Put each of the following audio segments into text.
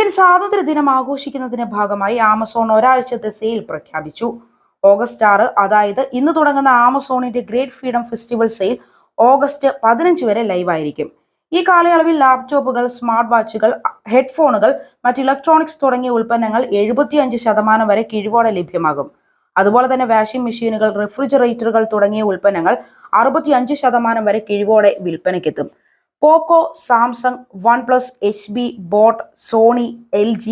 Indian സ്വാതന്ത്ര്യ ദിനം ആഘോഷിക്കുന്നതിന്റെ ഭാഗമായി ആമസോൺ ഒരാഴ്ചത്തെ സെയിൽ പ്രഖ്യാപിച്ചു. ഓഗസ്റ്റ് 6, അതായത് ഇന്ന് തുടങ്ങുന്ന ആമസോണിന്റെ great freedom festival sale August 15 വരെ ലൈവ് ആയിരിക്കും. ഈ കാലയളവിൽ ലാപ്ടോപ്പുകൾ, സ്മാർട്ട് വാച്ചുകൾ, ഹെഡ്ഫോണുകൾ, മറ്റ് ഇലക്ട്രോണിക്സ് തുടങ്ങിയ ഉൽപ്പന്നങ്ങൾ 75% വരെ കിഴിവോടെ ലഭ്യമാകും. അതുപോലെ തന്നെ വാഷിംഗ് മെഷീനുകൾ, റെഫ്രിജറേറ്ററുകൾ തുടങ്ങിയ ഉൽപ്പന്നങ്ങൾ 65% വരെ കിഴിവോടെ വിൽപ്പനയ്ക്കെത്തും. Poco, Samsung, OnePlus, HP, boat, Sony, LG,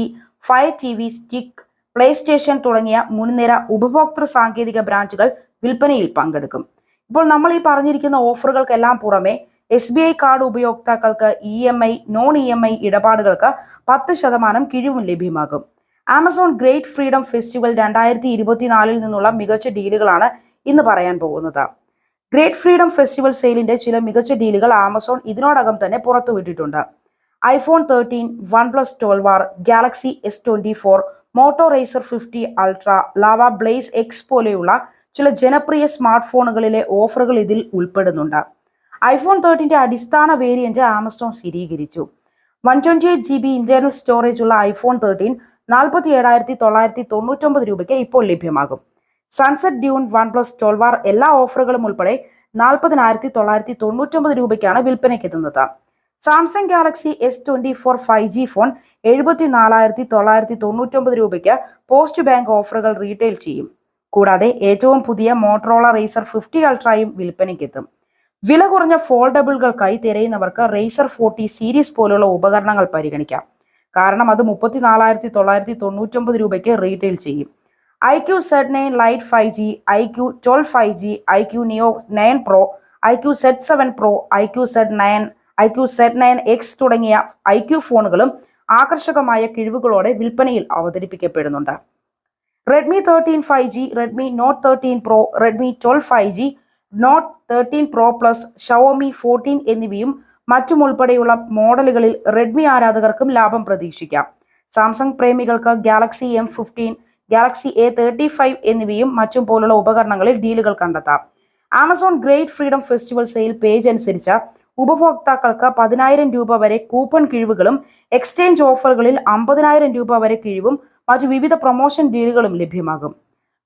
fire TV, stick, PlayStation തുടങ്ങിയ മുൻനിര ഉപഭോക്തൃ സാങ്കേതിക ബ്രാൻഡുകൾ വിൽപ്പനയിൽ പങ്കെടുക്കും. ഇപ്പോൾ നമ്മൾ ഈ പറഞ്ഞിരിക്കുന്ന ഓഫറുകൾക്കെല്ലാം പുറമെ SBI കാർഡ് ഉപയോക്താക്കൾക്ക് EMI, നോൺ EMI ഇടപാടുകൾക്ക് 10% കിഴിവും ലഭ്യമാകും. ആമസോൺ ഗ്രേറ്റ് ഫ്രീഡം ഫെസ്റ്റിവൽ 2024 നിന്നുള്ള മികച്ച ഡീലുകളാണ് ഇന്ന് പറയാൻ പോകുന്നത്. ഗ്രേറ്റ് ഫ്രീഡം ഫെസ്റ്റിവൽ സെയിലിന്റെ ചില മികച്ച ഡീലുകൾ ആമസോൺ ഇതിനോടകം തന്നെ പുറത്തുവിട്ടിട്ടുണ്ട്. iPhone 13, OnePlus 12R, Galaxy S24, Moto Razr 50 ultra, Lava Blaze X പോലെയുള്ള ചില ജനപ്രിയ സ്മാർട്ട് ഫോണുകളിലെ ഓഫറുകൾ ഇതിൽ ഉൾപ്പെടുന്നുണ്ട്. iPhone 13ന്റെ അടിസ്ഥാന വേരിയന്റ് ആമസോൺ സ്ഥിരീകരിച്ചു. 128GB ഇന്റർണൽ സ്റ്റോറേജ് ഉള്ള iPhone 13 47,999 രൂപയ്ക്ക് ഇപ്പോൾ ലഭ്യമാകും. സൺസെറ്റ് ഡ്യൂൺ, OnePlus 12R എല്ലാ ഓഫറുകളും ഉൾപ്പെടെ 40,999 രൂപയ്ക്കാണ് വിൽപ്പനയ്ക്കെത്തുന്നത്. Samsung Galaxy S24 5G phone 74,999 രൂപയ്ക്ക് പോസ്റ്റ് ബാങ്ക് ഓഫറുകൾ റീറ്റെയിൽ ചെയ്യും. കൂടാതെ ഏറ്റവും പുതിയ മോട്ടറോള റേസർ 50 അൾട്രയും വിൽപ്പനയ്ക്കെത്തും. വില കുറഞ്ഞ ഫോൾഡബിളുകൾക്കായി തിരയുന്നവർക്ക് റേസർ 40 സീരീസ് പോലുള്ള ഉപകരണങ്ങൾ പരിഗണിക്കാം. കാരണം അത് 34,999 രൂപയ്ക്ക് റീറ്റെയിൽ ചെയ്യും. iQ Z9 Lite 5G, iQ 12 5G, iQ Neo 9 Pro, iQ Z7 Pro, iQ Z9, iQ Z9 X തുടങ്ങിയ iQ ഫോണുകളും ആകർഷകമായ കിഴിവുകളോടെ വിൽപ്പനയിൽ അവതരിപ്പിക്കപ്പെടുന്നുണ്ട്. Redmi 13 5G, Redmi note 13 Pro, Redmi 12 5G, note 13 Pro Plus, Xiaomi 14 എന്നിവയും മറ്റും ഉൾപ്പെടെയുള്ള മോഡലുകളിൽ റെഡ്മി ആരാധകർക്കും ലാഭം പ്രതീക്ഷിക്കാം. Samsung പ്രേമികൾക്ക് Galaxy M15, Galaxy A35 എന്നിവയും മറ്റും പോലുള്ള ഉപകരണങ്ങളിൽ ഡീലുകൾ കണ്ടെത്താം. Amazon great freedom festival sale page അനുസരിച്ച് ഉപഭോക്താക്കൾക്ക് 10,000 രൂപ വരെ കൂപ്പൺ കിഴിവുകളും എക്സ്ചേഞ്ച് ഓഫറുകളിൽ 50,000 രൂപ വരെ കിഴിവും മറ്റു വിവിധ പ്രൊമോഷൻ ഡീലുകളും ലഭ്യമാകും.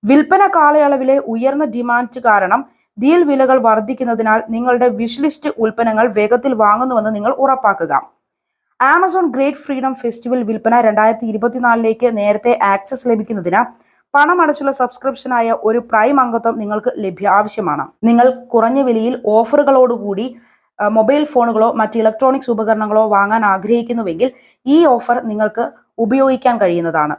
വിൽപ്പന കാലയളവിലെ ഉയർന്ന ഡിമാൻഡ് കാരണം ഡീൽ വിലകൾ വർദ്ധിക്കുന്നതിനാൽ നിങ്ങളുടെ വിഷ് ലിസ്റ്റ് ഉൽപ്പന്നങ്ങൾ വേഗത്തിൽ വാങ്ങുന്നുവെന്ന് നിങ്ങൾ ഉറപ്പാക്കുക. ആമസോൺ ഗ്രേറ്റ് ഫ്രീഡം ഫെസ്റ്റിവൽ വിൽപ്പന 2024 നേരത്തെ ആക്സസ് ലഭിക്കുന്നതിന് പണമടച്ചുള്ള സബ്സ്ക്രിപ്ഷനായ ഒരു പ്രൈം അംഗത്വം നിങ്ങൾക്ക് ആവശ്യമാണ്. നിങ്ങൾ കുറഞ്ഞ വിലയിൽ ഓഫറുകളോടുകൂടി മൊബൈൽ ഫോണുകളോ മറ്റ് ഇലക്ട്രോണിക്സ് ഉപകരണങ്ങളോ വാങ്ങാൻ ആഗ്രഹിക്കുന്നുവെങ്കിൽ ഈ ഓഫർ നിങ്ങൾക്ക് ഉപയോഗിക്കാൻ കഴിയുന്നതാണ്.